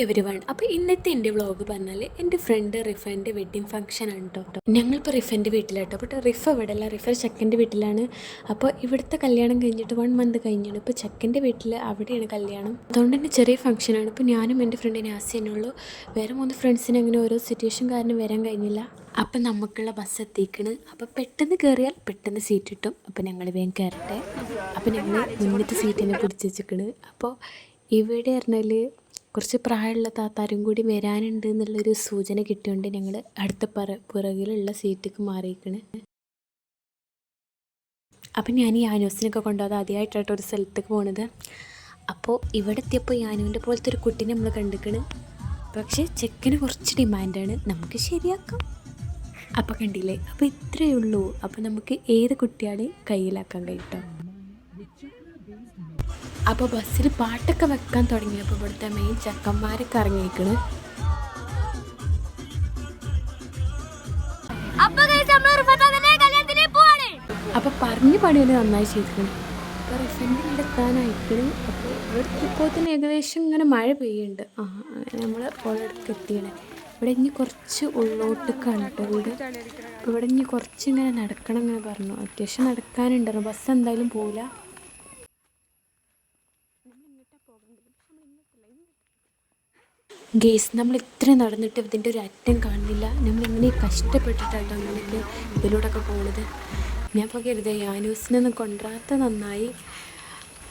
Everyone. അപ്പോൾ ഇന്നത്തെ എൻ്റെ വ്ളോഗ് പറഞ്ഞാൽ എൻ്റെ ഫ്രണ്ട് റിഫൻ്റെ വെഡ്ഡിങ് ഫംഗ്ഷനാണ് കേട്ടോ. ഞങ്ങളിപ്പോൾ റിഫൻ്റെ വീട്ടിലാട്ടോ. അപ്പോൾ റിഫ ഇവിടെ അല്ല, റിഫ ചെക്കൻ്റെ വീട്ടിലാണ്. അപ്പോൾ ഇവിടുത്തെ കല്യാണം കഴിഞ്ഞിട്ട് 1 മന്ത് കഴിഞ്ഞാണ്. ഇപ്പോൾ ചെക്കൻ്റെ വീട്ടിൽ അവിടെയാണ് കല്യാണം. അതുകൊണ്ട് തന്നെ ചെറിയ ഫംഗ്ഷനാണ്. ഇപ്പോൾ ഞാനും എൻ്റെ ഫ്രണ്ട് നാസിയേ ഉള്ളൂ. വേറെ 3 ഫ്രണ്ട്സിന് അങ്ങനെ ഓരോ സിറ്റുവേഷൻ കാരണം വരാൻ കഴിഞ്ഞില്ല. അപ്പം നമുക്കുള്ള ബസ് എത്തിക്കണ്. അപ്പോൾ പെട്ടെന്ന് കയറിയാൽ പെട്ടെന്ന് സീറ്റ് കിട്ടും. അപ്പോൾ ഞങ്ങൾ വേഗം കയറട്ടെ. അപ്പോൾ ഞങ്ങൾ മുന്നത്തെ സീറ്റിനെ പിടിച്ച് വെച്ചിരിക്കണ്. അപ്പോൾ ഇവിടെ പറഞ്ഞാൽ കുറച്ച് പ്രായമുള്ള താത്താരും കൂടി വരാനുണ്ട് എന്നുള്ളൊരു സൂചന കിട്ടിയോണ്ട് ഞങ്ങൾ അടുത്ത പുറകിലുള്ള സീറ്റിക്ക് മാറിയിരിക്കണ്. അപ്പം ഞാൻ ഈ യാനൂസിനൊക്കെ കൊണ്ടുപോകാതെ ആദ്യമായിട്ടായിട്ട് ഒരു സ്ഥലത്തേക്ക് പോണത്. അപ്പോൾ ഇവിടെ എത്തിയപ്പോൾ യാനുവിൻ്റെ പോലത്തെ ഒരു കുട്ടീനെ നമ്മൾ കണ്ടിക്കണ്. പക്ഷേ ചെക്കന് കുറച്ച് ഡിമാൻഡാണ്, നമുക്ക് ശരിയാക്കാം. അപ്പോൾ കണ്ടില്ലേ, അപ്പോൾ ഇത്രയേ ഉള്ളൂ. അപ്പോൾ നമുക്ക് ഏത് കുട്ടിയാണെയും കയ്യിലാക്കാൻ കഴിയും. അപ്പോൾ ബസ്സിൽ പാട്ടൊക്കെ വെക്കാൻ തുടങ്ങിയപ്പോൾ ഇവിടുത്തെ മെയിൻ ചെക്കന്മാരൊക്കെ ഇറങ്ങിയിരിക്കണ്. അപ്പോൾ പറഞ്ഞ പണികൾ നന്നായി ചെയ്തിരിക്കണം. അപ്പോൾ റിഫൻ്റെ ഇവിടെ എത്താനായിക്കണ്. അപ്പോൾ ഇവിടെ ഇപ്പോൾ തന്നെ ഏകദേശം ഇങ്ങനെ മഴ പെയ്യുന്നുണ്ട്. നമ്മൾ ഓളടുത്ത് എത്തിയാണ്. ഇവിടെ ഇനി കുറച്ച് ഉള്ളോട്ടേക്കാണ് കേട്ടോ വീട്. അപ്പോൾ ഇവിടെ ഇനി കുറച്ചിങ്ങനെ നടക്കണം ഇങ്ങനെ പറഞ്ഞു. അത്യാവശ്യം നടക്കാനുണ്ടായിരുന്നു. ബസ് എന്തായാലും പോവില്ല. ഗേസ്, നമ്മൾ ഇത്ര നടന്നിട്ട് ഇതിൻ്റെ ഒരു അറ്റം കാണുന്നില്ല. നമ്മളിങ്ങനെ കഷ്ടപ്പെട്ടിട്ടാട്ടോ നമ്മളിങ്ങനെ ഇതിലൂടെയൊക്കെ പോകുന്നത്. ഞാൻ ഇപ്പോൾ കരുതുക യാനൂസിനൊന്നും കൊണ്ടുവരാത്ത നന്നായി,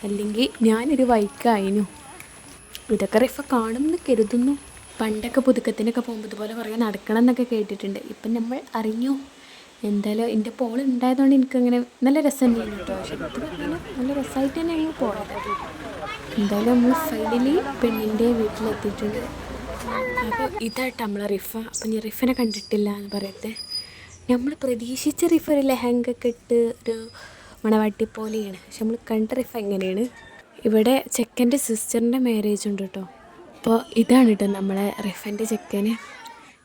അല്ലെങ്കിൽ ഞാനൊരു വൈക്കായിരുന്നു. ഇതൊക്കെ റിഫ കാണുമെന്ന് കരുതുന്നു. പണ്ടൊക്കെ പുതുക്കത്തിനൊക്കെ പോകുമ്പോൾ ഇതുപോലെ കുറേ നടക്കണം എന്നൊക്കെ കേട്ടിട്ടുണ്ട്. ഇപ്പം നമ്മൾ അറിഞ്ഞു. എന്തായാലും എൻ്റെ പോൾ ഉണ്ടായതുകൊണ്ട് എനിക്കങ്ങനെ നല്ല രസം തന്നെയാണ് കേട്ടോ. പക്ഷേ ഇത് പറഞ്ഞാൽ നല്ല രസമായിട്ട് തന്നെയാണ് പോയത്. എന്തായാലും നമ്മൾ ഫൈനലി പെണ്ണിൻ്റെ വീട്ടിലെത്തിയിട്ടുണ്ട്. അപ്പോൾ ഇതായിട്ട് നമ്മളെ റിഫ. അപ്പം ഞാൻ റിഫനെ കണ്ടിട്ടില്ല എന്ന് പറയട്ടെ. നമ്മൾ പ്രതീക്ഷിച്ച റിഫ ഒരു ലെഹങ്കൊക്കെ ഇട്ട് ഒരു മണവാട്ടി പോലെയാണ്. പക്ഷെ നമ്മൾ കണ്ട റിഫ എങ്ങനെയാണ്. ഇവിടെ ചെക്കൻ്റെ സിസ്റ്ററിൻ്റെ മാരേജ് ഉണ്ട് കേട്ടോ. അപ്പോൾ ഇതാണ് കേട്ടോ നമ്മളെ റിഫൻ്റെ ചെക്കന്.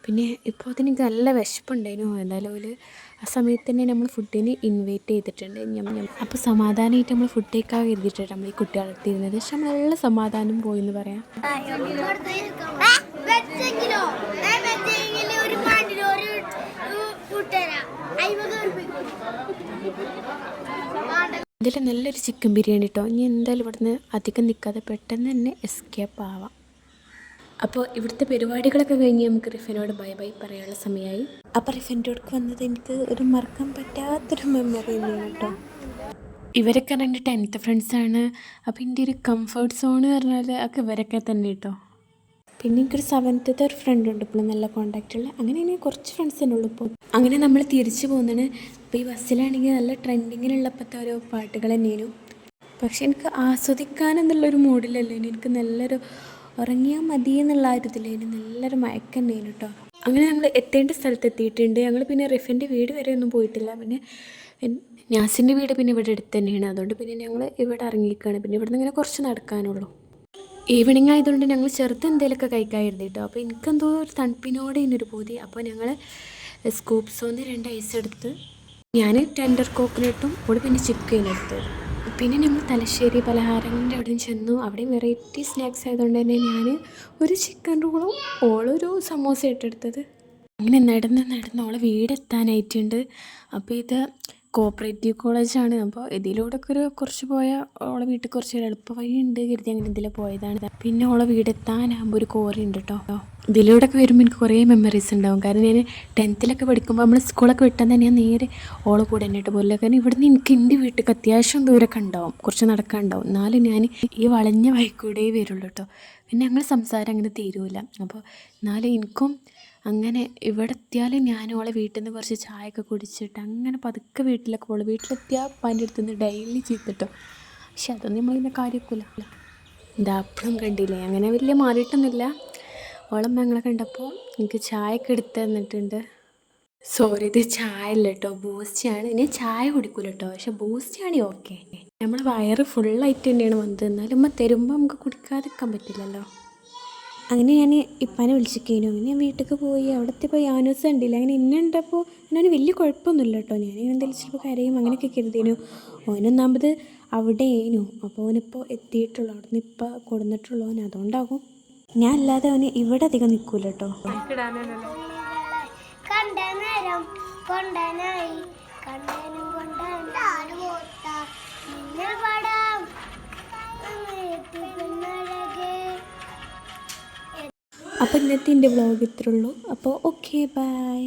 പിന്നെ ഇപ്പോൾ അതിനെനിക്ക് നല്ല വിശപ്പുണ്ടായിരുന്നു. എന്തായാലും ഒരു ആ സമയത്ത് തന്നെ നമ്മൾ ഫുഡിന് ഇൻവൈറ്റ് ചെയ്തിട്ടുണ്ട്. അപ്പോൾ സമാധാനമായിട്ട് നമ്മൾ ഫുഡ് കഴിക്കാൻ കരുതിയിട്ടാണ് നമ്മൾ ഈ കുട്ടികളെത്തിയിരുന്നത്. പക്ഷെ നമ്മളെല്ലാം സമാധാനം പോയെന്ന് പറയാം. ഇതിൽ നല്ലൊരു ചിക്കൻ ബിരിയാണി കേട്ടോ. ഇനി എന്തായാലും ഇവിടുന്ന് അധികം നിൽക്കാതെ പെട്ടെന്ന് തന്നെ എസ്കേപ്പ് ആവാം. അപ്പോൾ ഇവിടുത്തെ പരിപാടികളൊക്കെ കഴിഞ്ഞ് നമുക്ക് റിഫനോട് ബൈ ബൈ പറയാനുള്ള സമയമായി. അപ്പോൾ റിഫൻ്റെ അടുക്ക് വന്നത് എനിക്ക് ഒരു മറക്കാൻ പറ്റാത്തൊരു മെമ്മറി തന്നെയാണ് കേട്ടോ. ഇവരൊക്കെ എൻ്റെ 10th ഫ്രണ്ട്സാണ്. അപ്പോൾ എൻ്റെ ഒരു കംഫർട്ട് സോണ് പറഞ്ഞാൽ ഒക്കെ ഇവരൊക്കെ തന്നെ കേട്ടോ. പിന്നെ എനിക്കൊരു 7th ഒരു ഫ്രണ്ട് ഉണ്ട് ഇപ്പോഴും നല്ല കോൺടാക്റ്റുള്ള. അങ്ങനെ കുറച്ച് ഫ്രണ്ട്സ് തന്നെ ഉള്ളൂ ഇപ്പോൾ. അങ്ങനെ നമ്മൾ തിരിച്ചു പോകുന്നതാണ്. അപ്പോൾ ഈ ബസ്സിലാണെങ്കിൽ നല്ല ട്രെൻഡിങ്ങിലുള്ളപ്പോഴത്തെ ഓരോ പാട്ടുകൾ തന്നെയായിരുന്നു. പക്ഷെ എനിക്ക് ആസ്വദിക്കാനെന്നുള്ളൊരു മൂഡിലല്ലേ, എനിക്ക് നല്ലൊരു ഉറങ്ങിയാൽ മതി എന്നുള്ള ആ ഒരു ഇതിലേന് നല്ലൊരു മയക്കം തന്നെയാണ് കേട്ടോ. അങ്ങനെ ഞങ്ങൾ എത്തേണ്ട സ്ഥലത്ത് എത്തിയിട്ടുണ്ട്. ഞങ്ങൾ പിന്നെ റിഫൻ്റെ വീട് വരെ ഒന്നും പോയിട്ടില്ല. പിന്നെ നാസിൻ്റെ വീട് പിന്നെ ഇവിടെ അടുത്ത് തന്നെയാണ്. അതുകൊണ്ട് പിന്നെ ഞങ്ങൾ ഇവിടെ ഇറങ്ങിയിരിക്കുകയാണ്. പിന്നെ ഇവിടെ നിന്ന് ഇങ്ങനെ കുറച്ച് നടക്കാനുള്ളൂ. ഈവനിങ് ആയതുകൊണ്ട് ഞങ്ങൾ ചെറുത് എന്തെങ്കിലുമൊക്കെ കഴിക്കാമായിരുന്നു കേട്ടോ. അപ്പോൾ എനിക്കെന്തോ ഒരു തണുപ്പിനോടെ ഇതിനൊരു പൂതി. അപ്പോൾ ഞങ്ങൾ സ്കൂപ്സോന്ന് 2 ഐസ് എടുത്ത്, ഞാൻ ടെൻഡർ കോക്കനട്ടും കൂടെ പിന്നെ ചിക്കൻ എടുത്തു. പിന്നെ നമ്മൾ തലശ്ശേരി പലഹാരങ്ങളുടെ അവിടെയും ചെന്നു. അവിടെയും വെറൈറ്റി സ്നാക്സ് ആയതുകൊണ്ട് തന്നെ ഞാൻ ഒരു ചിക്കൻ റോളും ഓളൊരു സമോസ ഇട്ടെടുത്തത്. അങ്ങനെ നടന്ന് ഓളെ വീടെത്താനായിട്ടുണ്ട്. അപ്പോൾ ഇത് കോപ്പറേറ്റീവ് കോളേജാണ്. അപ്പോൾ ഇതിലൂടെയൊക്കെ കുറച്ച് പോയാൽ ഓളെ വീട്ടിൽ കുറച്ച് എളുപ്പ വഴി ഉണ്ട് കരുതി അങ്ങനെ ഇതിൽ പോയതാണ്. പിന്നെ ഓളെ വീടെത്താനാകുമ്പോൾ ഒരു കോറി ഉണ്ട് കേട്ടോ. ഇതിലൂടെയൊക്കെ വരുമ്പോൾ എനിക്ക് കുറേ മെമ്മറീസ് ഉണ്ടാവും. കാരണം ഞാൻ 10th പഠിക്കുമ്പോൾ നമ്മൾ സ്കൂളൊക്കെ വിട്ടാൽ തന്നെ ഞാൻ നേരെ ഓളെ കൂടെ തന്നെ പോകില്ല. കാരണം ഇവിടുന്ന് എനിക്ക് എൻ്റെ വീട്ടിൽ അത്യാവശ്യം ദൂരമൊക്കെ ഉണ്ടാവും, കുറച്ച് നടക്കാനുണ്ടാവും. എന്നാലും ഞാൻ ഈ വളഞ്ഞ വഴിക്കൂടെ വരുള്ളൂ കേട്ടോ. പിന്നെ ഞങ്ങൾ സംസാരം അങ്ങനെ തീരുമില്ല. അപ്പോൾ എന്നാലും എനിക്കും അങ്ങനെ ഇവിടെ എത്തിയാലും ഞാൻ ഓളെ വീട്ടിൽ നിന്ന് കുറച്ച് ചായയൊക്കെ കുടിച്ചിട്ട് അങ്ങനെ പതുക്കെ വീട്ടിലൊക്കെ പോകുള്ളൂ. വീട്ടിലെത്തിയാൽ പൻ്റെ അടുത്ത് നിന്ന് ഡെയിലി ചീത്തിട്ടോ. പക്ഷെ അതൊന്നും നമ്മളിങ്ങനെ കാര്യമൊക്കില്ല. എന്താ അപ്പോഴും കണ്ടില്ലേ, അങ്ങനെ വലിയ മാറിയിട്ടൊന്നുമില്ല. ഓളം ഞങ്ങളെ കണ്ടപ്പോൾ എനിക്ക് ചായയൊക്കെ എടുത്ത് തന്നിട്ടുണ്ട്. സോറി, ഇത് ചായ അല്ല കേട്ടോ, ബൂസ്റ്റിയാണ്. ഞാൻ ചായ കുടിക്കില്ല കേട്ടോ, പക്ഷെ ബൂസ്റ്റിയാണെങ്കിൽ ഓക്കെ. നമ്മൾ വയറ് ഫുള്ളായിട്ട് തന്നെയാണ് വന്നത്. എന്നാലും നമ്മൾ തരുമ്പോൾ നമുക്ക് കുടിക്കാതിരിക്കാൻ പറ്റില്ലല്ലോ. അങ്ങനെ ഞാൻ ഇപ്പാനെ വിളിച്ചിരിക്കുന്നു. അങ്ങനെ ഞാൻ വീട്ടിലേക്ക് പോയി. അവിടുത്തെ ഇപ്പോൾ യാനൂസ് കണ്ടില്ല. അങ്ങനെ ഇന്നുണ്ടപ്പോൾ ഞാൻ വലിയ കുഴപ്പമൊന്നുമില്ല കേട്ടോ. ഞാൻ എന്തെങ്കിലും ചിലപ്പോൾ കരയും അങ്ങനെയൊക്കെ കരുതിയിരുന്നു. ഓനൊന്നാമത് അവിടെ ആയിരുന്നു. അപ്പോൾ ഓനിപ്പോൾ എത്തിയിട്ടുള്ളൂ, അവിടെ നിന്ന് ഇപ്പോൾ കൊടുന്നിട്ടുള്ളൂ. അതുകൊണ്ടാകും. ഞാൻ അല്ലാതെ അവന് ഇവിടെ അധികം നിൽക്കൂല കേട്ടോ. കണ്ട നേരം കൊണ്ടനായി കണ്ടനും കൊണ്ടാണ് പടാം. അപ്പോൾ ഇന്നത്തെ എൻ്റെ വ്ളോഗ് ഇത്രയുള്ളൂ. അപ്പോൾ ഓക്കെ ബൈ.